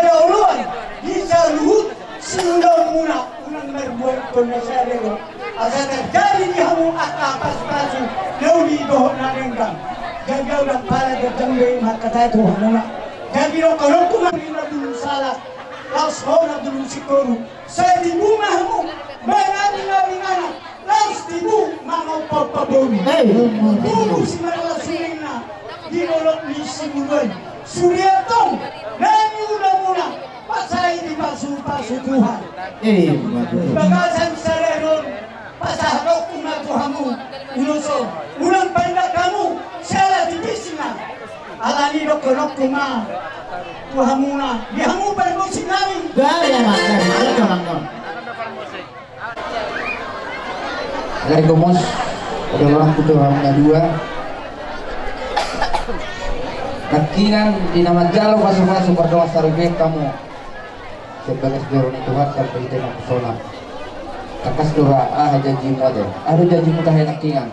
kedahuluan bisa luhut siundang muna unang merbuat pemesadero asal terjadi di hamu pas-pasu naudi dohok nadenggang gagal dan para terjangbe makata Tuhan muna jadi kalau kumangina dulu salah laos hona dulu sikoru saya di rumahmu mengaring-aringana laos tibu mau papaboni dulu si mereka surina dinolok ni simulon Suryatong nani muna pasai di pasu Tuhan bagasan sareron pasahok una Tuhanmu unoso ulang pandak kamu salah di bisna alani dok kuma Tuhanmu na dihamu bermusik nami gaya makan ada kawan-kawan Lagi gomos ada orang putus orangnya dua Nakinan di nama jalo masuk-masuk berdoa sarge kamu sebagai sejarah Tuhan sampai itu nak pesona takas doa janji model ada janji mudah nakinan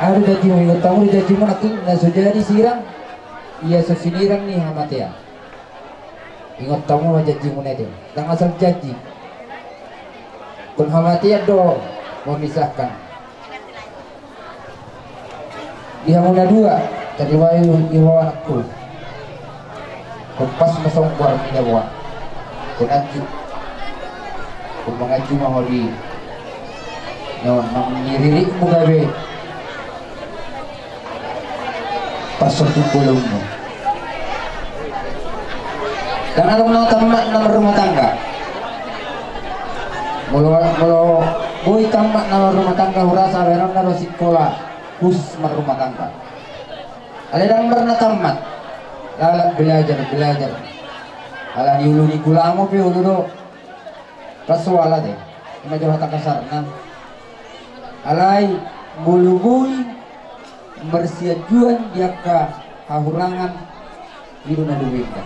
ada janji mau ingat tahu janji mau naking dan sejadi sirang ia sesiniran nih amat ya ingat tahu janji mau itu dan asal janji kun hamati do mau misahkan dia muna dua tadi wayu iwa anakku kompas masong kuar mina buat kunaju kumangaju maholi nyawan mangiririk mo gabi pasok tulungmu dan anong nang tamat ng rumah tangga mulo boy tamat ng rumah tangga hurasa meron na ro sikola khusus rumah tangga ada yang pernah tamat lala belajar ala diuluni gula mo pe uludo kasuala deh ina jawa tak kasarna alai bulubuy bersiajuan diaka hahurangan di duna duwika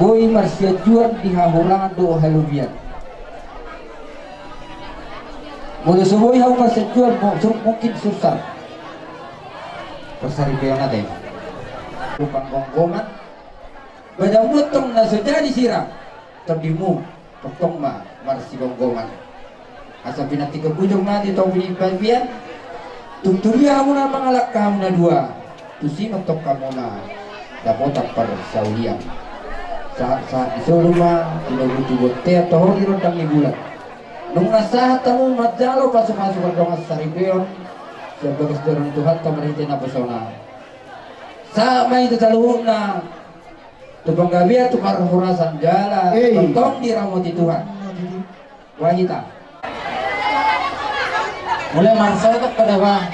boy marsiajuan di hahurangan do halubian mulu subuhi hau marsiajuan mungkin susah persari kaya nga deh bukan gonggongan badang mutong na sejadi sirang terdimu potong ma marsi gonggongan asa pinati kebujong nanti tau pinimpian tunturia kamu na mangalak kamu na dua tusi mentok kamu na dapotak par sauliang saat isoluma tidak butuh bote atau hori rondang ibulan nung nasahat tamu majalo pasok-pasok berdongas saripeon sebagai sejarah Tuhan pemerintah na pesona sama itu taluhuna tubang gabia tukar hurasan jala tentong diramoti Tuhan wahita mulai marsal ke pada bang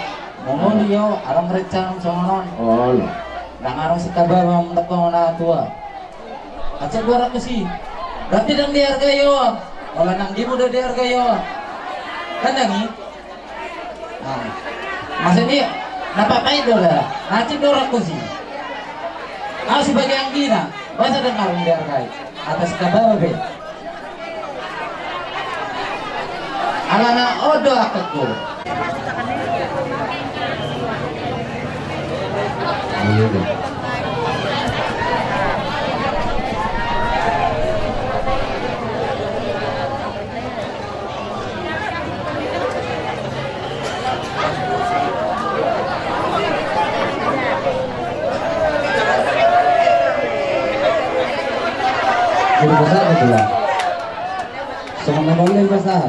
ngomong dia arang rencang songonon dan arang sikaba mendak na tua aja gua rak sih berarti dang diharga yo kalau nang di muda diharga yo kan dangi maksudnya napapain dola nanti dorak kusi sebagai yang gina masa dengar dihargai atas kabar be alana odo akakku jadi besar betulan semua mulai besar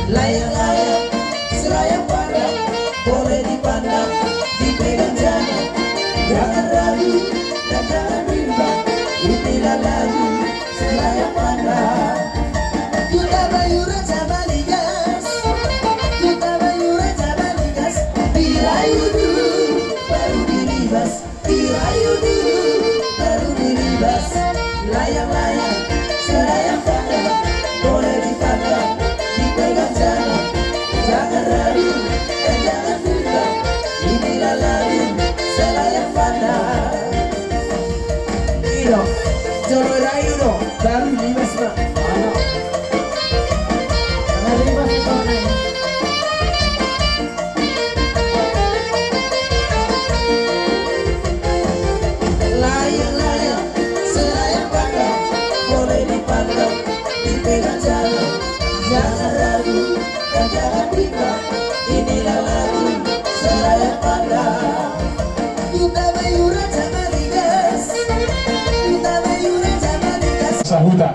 layang-layang seraya pandang boleh dipandang dipegang jangan jangan ragu dan jangan bimbang inilah lagu seraya pandang kita bayu raja baligas dirayu Jangan ragu dan jangan bimbang, inilah lagu Seraya Pandang. Kita mayura jangan digas, kita mayura jangan digas. Sahuta,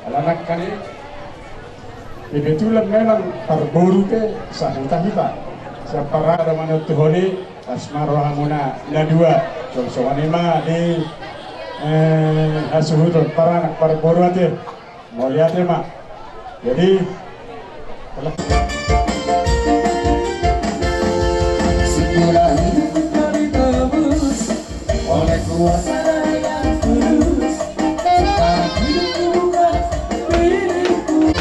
anak kali kebetulan memang berburu ke sahuta kita. Siapa ada mana tuholi asmar rohamuna nadua, soalnya di asuhutun para anak berburu aja, mau lihat ya mak. Jadi Sekolah hidup ditebus oleh kuasa yang tulus. Sekarang hidupku bukan milikku.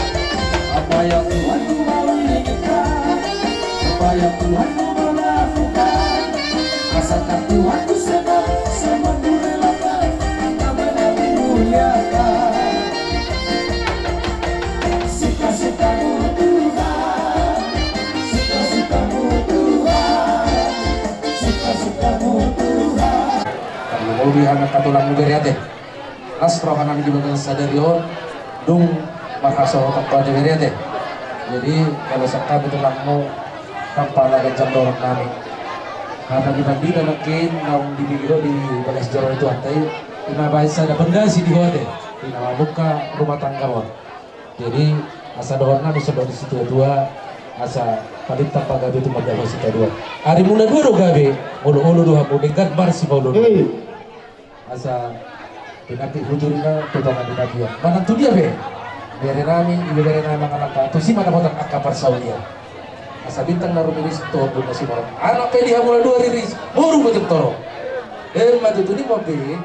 Apa yang Tuhanku mau inginkan, apa yang Tuhanku mau lakukan, asalkan Tuhanku senang, semuanya relakan, namanya dimuliakan. Suka-sukamu Tuhan, suka-sukamu Tuhan, suka-sukamu Tuhan. Kalau mau di anak katulang mugari ate, asro kanan di bagian sadarion, dung marhaso tanpa jari ate. Jadi kalau sakta betul mau tanpa lagi jam dorong kami. Karena dibagi dan makin naung di biro di bagas jalan itu ate, ina bahasa ada benda sih di hote, ina buka rumah tangga mon. Jadi asa doorna bisa dari situ dua, asa paling tanpa gabe itu magdalo situ dua. Hari mulai dulu gabe, ulu dua mudekat bar si Paulo. Asa pinati hujurna tutangan di dia. Mana tu dia be? Biarin nami, ibu biarin nami anak tu si mana botak akapar saulia. Asa bintang naruh miris tu bunda si orang. Anak peli mulai dua riris, baru betul toro. Maju tu di mobil.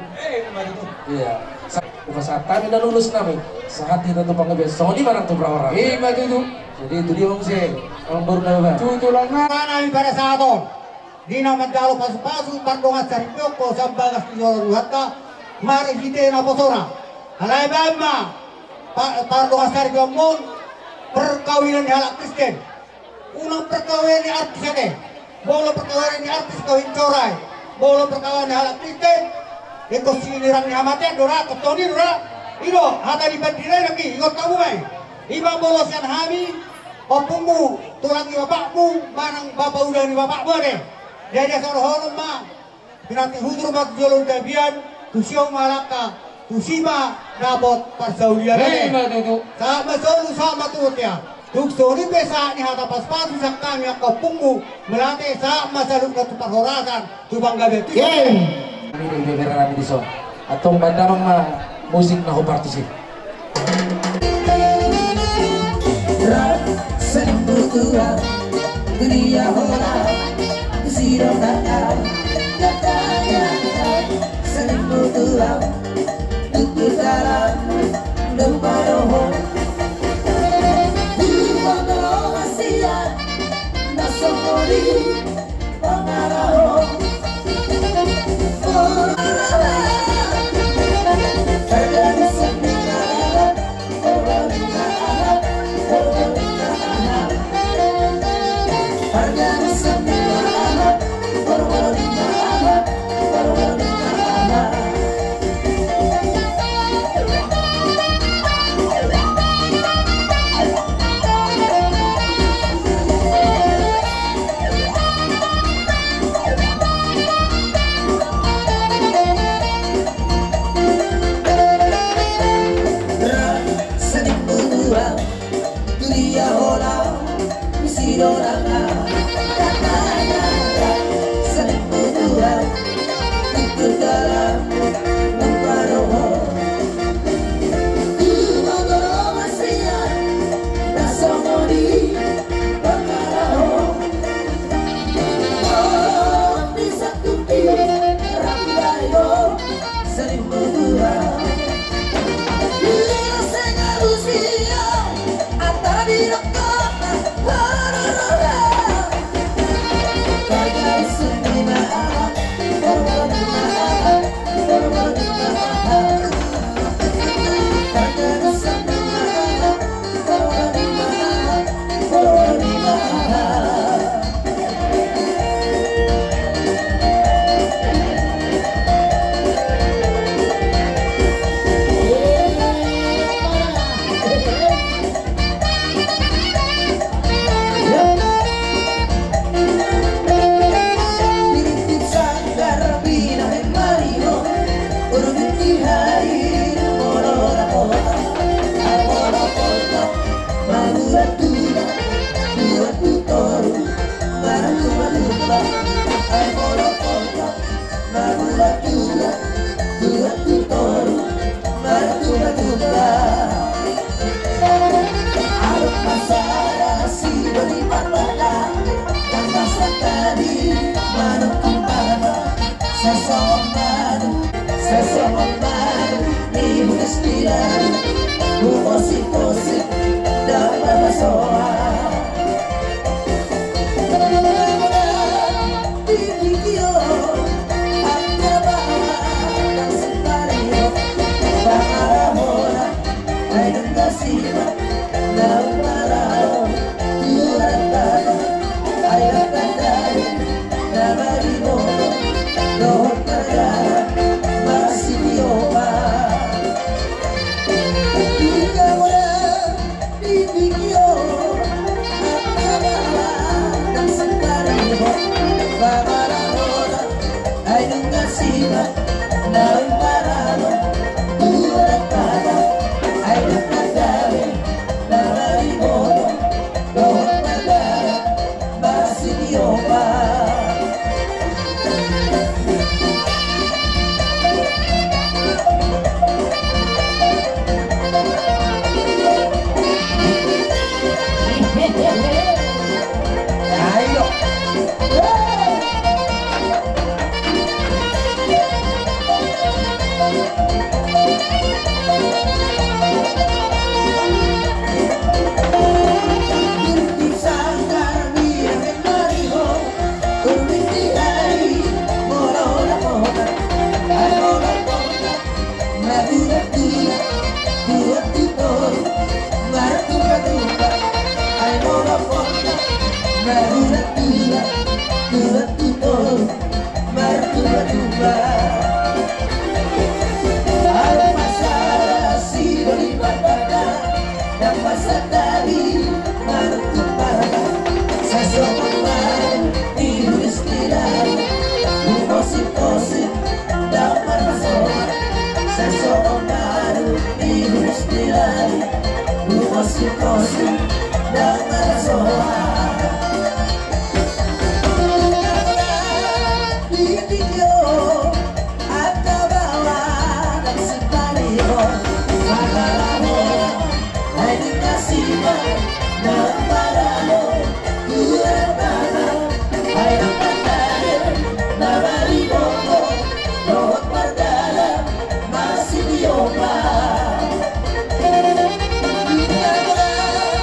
Iya. Saat kami dah lulus nami, saat kita tu panggil Sony mana tu berapa orang? Maju tu. Jadi itu dia orang baru nama. Tutulang na namin para sa aton. Di na magdalo pasu-pasu, pardongan sa ripyoko, sa bagas tinyo ruhata, marigite na posora. Halay ba pardongan sa ripyoko, perkawinan ni halak Kristen. Unang perkawinan ni artis ate. Bolo perkawinan ni artis kawin coray. Bolo perkawinan ni halak Kristen. Eko sinirang ni amate, dora, ketoni dora. Ino, hata di bandilay lagi, ingot kamu may. Iba bolos yan hami, opungmu, tulang ni bapakmu, manang bapak udah ni bapakmu deh. Jadi sorohono ma, pinati hudur mat jolong kabian, tusiong malaka, tusima nabot parsaulian deh. Sama solu sama tutya. Tuksoni pesa ni hata pas-pasu sa kami ang kopungmu, melate sa masaluk na tuparhorasan, tubang gabi. Ini di beberan kami di so. Atau bandang musik na partisip. Rap sering bertuah, dunia hola, zero data, sering bertuah, tutur dalam lembah roho. Bagaimana Asia, nasomori, pengaraho. Musik-musik dapat bersoa di video ada bawa dan separio Pangarahona ay nagkasipa na umaraw Iuratana ay nakandari na marinono Doon pagkara masipio pa Ika mo na bibigyo At nabawa ng separio Pangarahona ay nagkasipa na umaraw Iuratana ay nakandari na marinono Doon pagkara masipio pa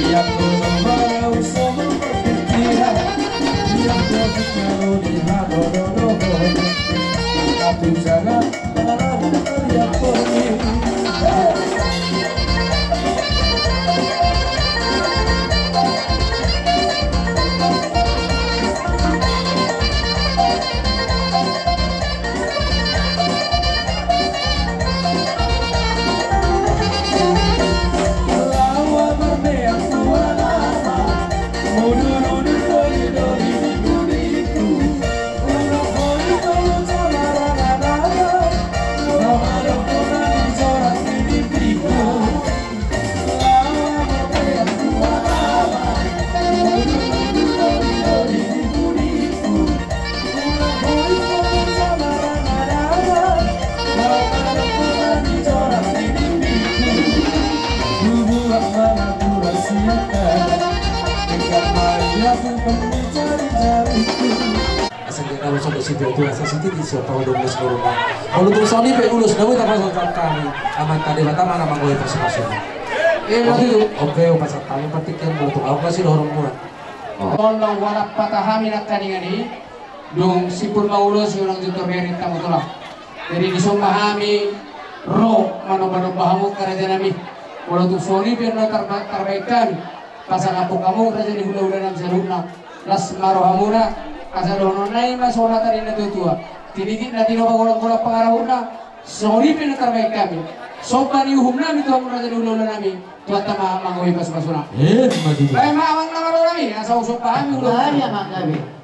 Yang Tunjana Tanah Karya Poni kalau sampai situ itu asa situ di siapa udah mulus ke rumah. Kalau tuh Sony pe ulus nawe tak pasal kami aman tadi mata mana manggoy persipasi. Waktu itu oke pasal kami petikan butuh aku kasih dorong murah. Tolong warap patahami nak kaningani dong sipul maulus orang jutor merit kamu tulah. Jadi disomahami roh mano-mano bahamu kerajaan kami. Kalau tuh Sony pe terbaikan pasal aku kamu kerajaan di hula-hula nam seruna las marohamuna kasadono nai masona tadi na tutua tinidit na tino pagolong-golong pangarahuna Sony pinakarbaik kami sobani uhum nami tuwa muna tadi ulo nami tuwa tama mangoy pas-pasuna Madu. Ay maamang naman nami asa usok pa kami ulo Kaya mga kami.